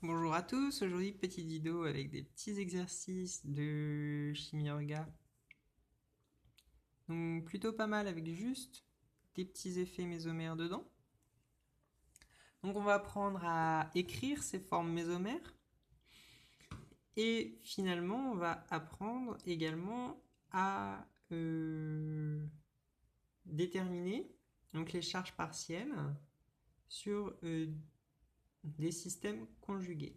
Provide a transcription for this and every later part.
Bonjour à tous, aujourd'hui petite vidéo avec des petits exercices de chimie orga. Donc plutôt pas mal avec juste des petits effets mésomères dedans. Donc on va apprendre à écrire ces formes mésomères. Et finalement on va apprendre également à déterminer donc les charges partielles sur des systèmes conjugués.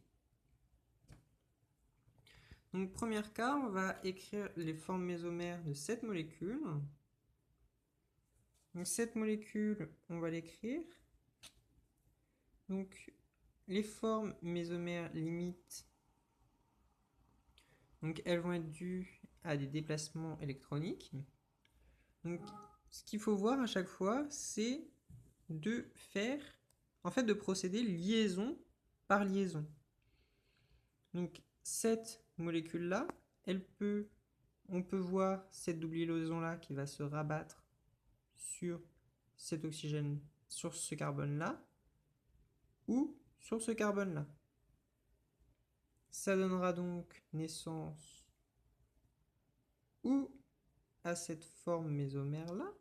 Donc, premier cas, on va écrire les formes mésomères de cette molécule. Donc, cette molécule, on va l'écrire. Donc, les formes mésomères limites, donc elles vont être dues à des déplacements électroniques. Donc, ce qu'il faut voir à chaque fois, c'est de faire, de procéder liaison par liaison. Donc, cette molécule-là, on peut voir cette double liaison-là qui va se rabattre sur cet oxygène, sur ce carbone-là, ou sur ce carbone-là. Ça donnera donc naissance ou à cette forme mésomère-là,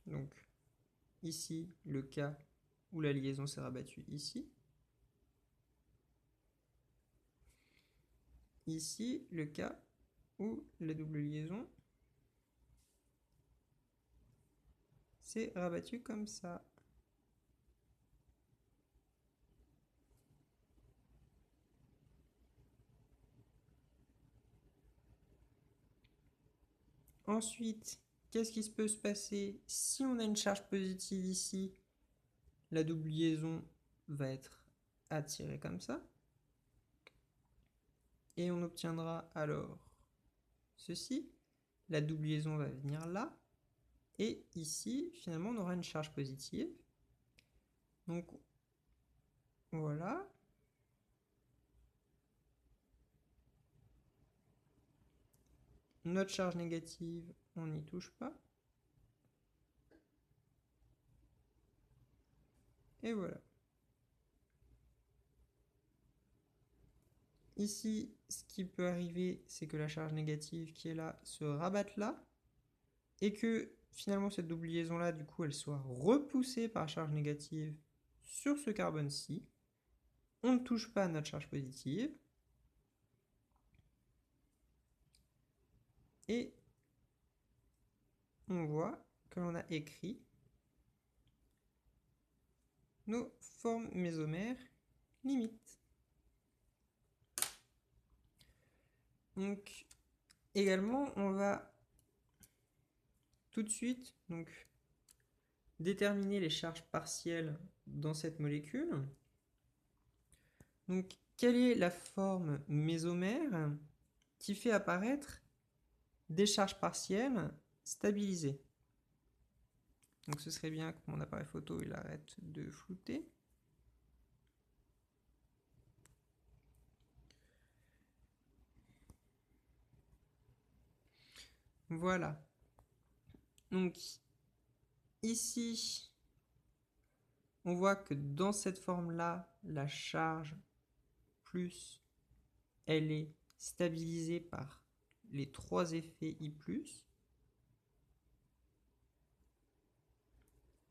donc ici le cas où la liaison s'est rabattue ici, ici le cas où la double liaison s'est rabattue comme ça. Ensuite, qu'est-ce qui peut se passer si on a une charge positive ici? La double liaison va être attirée comme ça. Et on obtiendra alors ceci. La double liaison va venir là. Et ici, finalement, on aura une charge positive. Donc, voilà. Notre charge négative, on n'y touche pas. Et voilà. Ici, ce qui peut arriver, c'est que la charge négative qui est là se rabatte là. Et que finalement, cette double liaison-là, du coup, elle soit repoussée par la charge négative sur ce carbone-ci. On ne touche pas à notre charge positive. Et on voit que l'on a écrit nos formes mésomères limites. Donc, également, on va tout de suite déterminer les charges partielles dans cette molécule. Donc, quelle est la forme mésomère qui fait apparaître des charges partielles stabilisées? Donc, ce serait bien que mon appareil photo il arrête de flouter. Voilà. Donc, ici, on voit que dans cette forme-là, la charge plus, elle est stabilisée par les trois effets I+,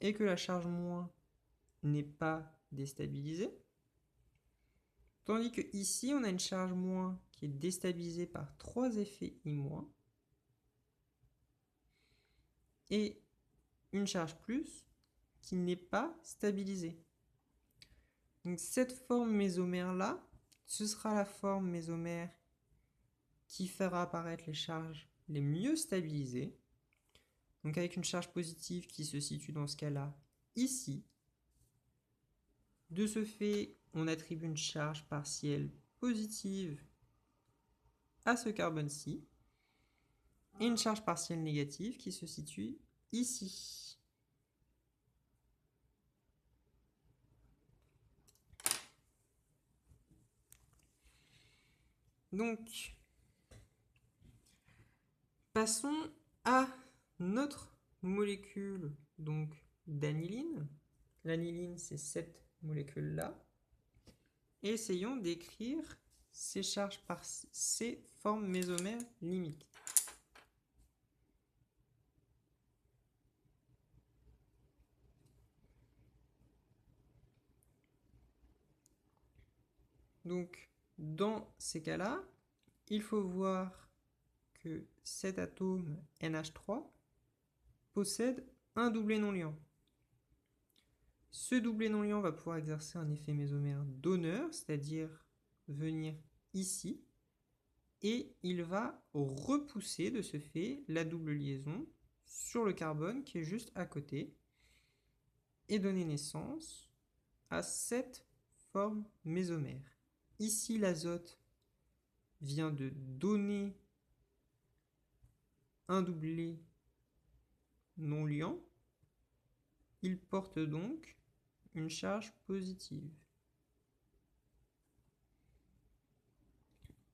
et que la charge moins n'est pas déstabilisée. Tandis que ici, on a une charge moins qui est déstabilisée par trois effets I-, et une charge plus qui n'est pas stabilisée. Donc cette forme mésomère-là, ce sera la forme mésomère qui fera apparaître les charges les mieux stabilisées. Donc avec une charge positive qui se situe dans ce cas-là ici. De ce fait, on attribue une charge partielle positive à ce carbone-ci et une charge partielle négative qui se situe ici. Donc, passons à notre molécule donc d'aniline. L'aniline, c'est cette molécule-là. Et essayons d'écrire ces charges par ces formes mésomères limites. Donc, dans ces cas-là, il faut voir que cet atome NH3 possède un doublet non liant. Ce doublet non liant va pouvoir exercer un effet mésomère donneur, c'est-à-dire venir ici, et il va repousser de ce fait la double liaison sur le carbone qui est juste à côté et donner naissance à cette forme mésomère. Ici, l'azote vient de donner un doublet non liant. Il porte donc une charge positive.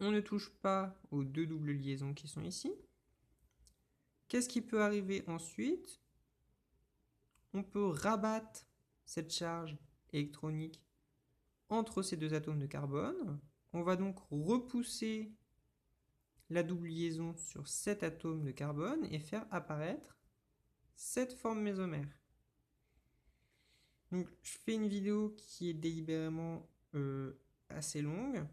On ne touche pas aux deux doubles liaisons qui sont ici. Qu'est-ce qui peut arriver ensuite? On peut rabattre cette charge électronique entre ces deux atomes de carbone. On va donc repousser la double liaison sur cet atome de carbone et faire apparaître cette forme mésomère. Donc, je fais une vidéo qui est délibérément assez longue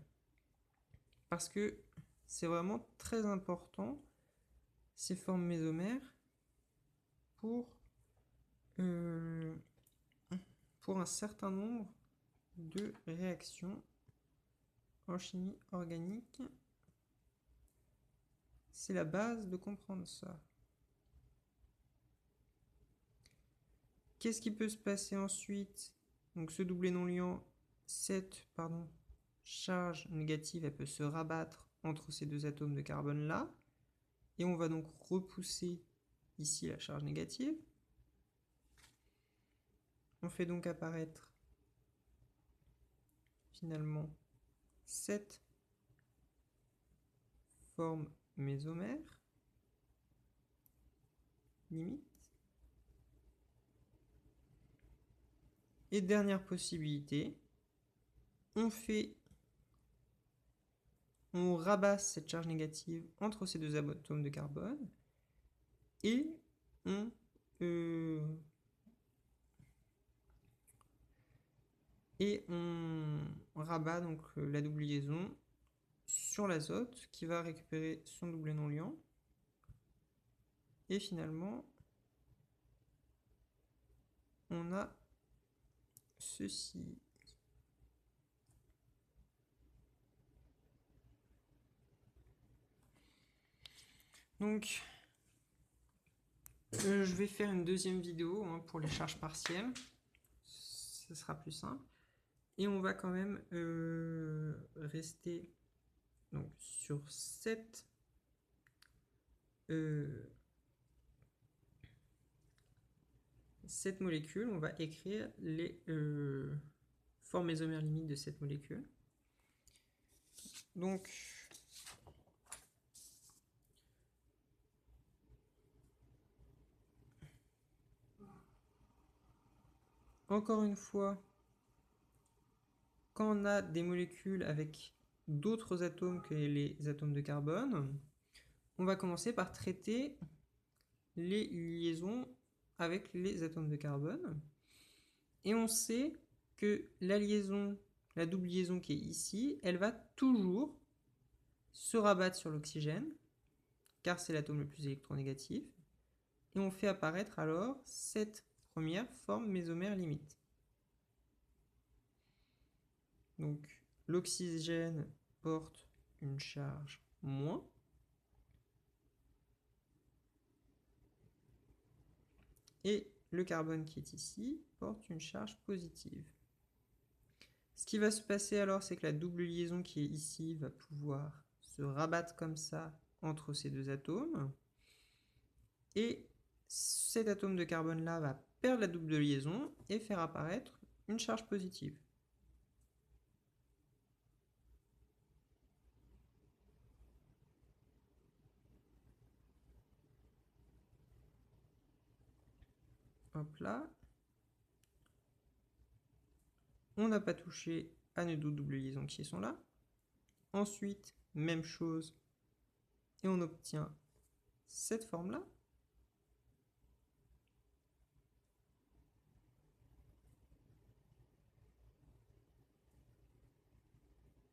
parce que c'est vraiment très important ces formes mésomères pour un certain nombre de réactions en chimie organique. C'est la base de comprendre ça. Qu'est-ce qui peut se passer ensuite? Donc ce doublet non liant, cette charge négative, elle peut se rabattre entre ces deux atomes de carbone là. Et on va donc repousser ici la charge négative. On fait donc apparaître finalement cette forme mésomère limite. Et dernière possibilité, on rabasse cette charge négative entre ces deux atomes de carbone et on rabat donc la double liaison sur l'azote qui va récupérer son doublet non liant. Et finalement, on a ceci. Donc, je vais faire une deuxième vidéo pour les charges partielles. Ce sera plus simple. Et on va quand même rester donc, sur cette molécule. On va écrire les formes mésomères limites de cette molécule. Donc, encore une fois, quand on a des molécules avec d'autres atomes que les atomes de carbone, on va commencer par traiter les liaisons avec les atomes de carbone. Et on sait que la double liaison qui est ici, elle va toujours se rabattre sur l'oxygène, car c'est l'atome le plus électronégatif. Et on fait apparaître alors cette première forme mésomère limite. Donc l'oxygène porte une charge moins. Et le carbone qui est ici porte une charge positive. Ce qui va se passer alors, c'est que la double liaison qui est ici va pouvoir se rabattre comme ça entre ces deux atomes. Et cet atome de carbone là va perdre la double liaison et faire apparaître une charge positive. Hop là. On n'a pas touché à nos deux doubles liaisons qui sont là. Ensuite, même chose. Et on obtient cette forme-là.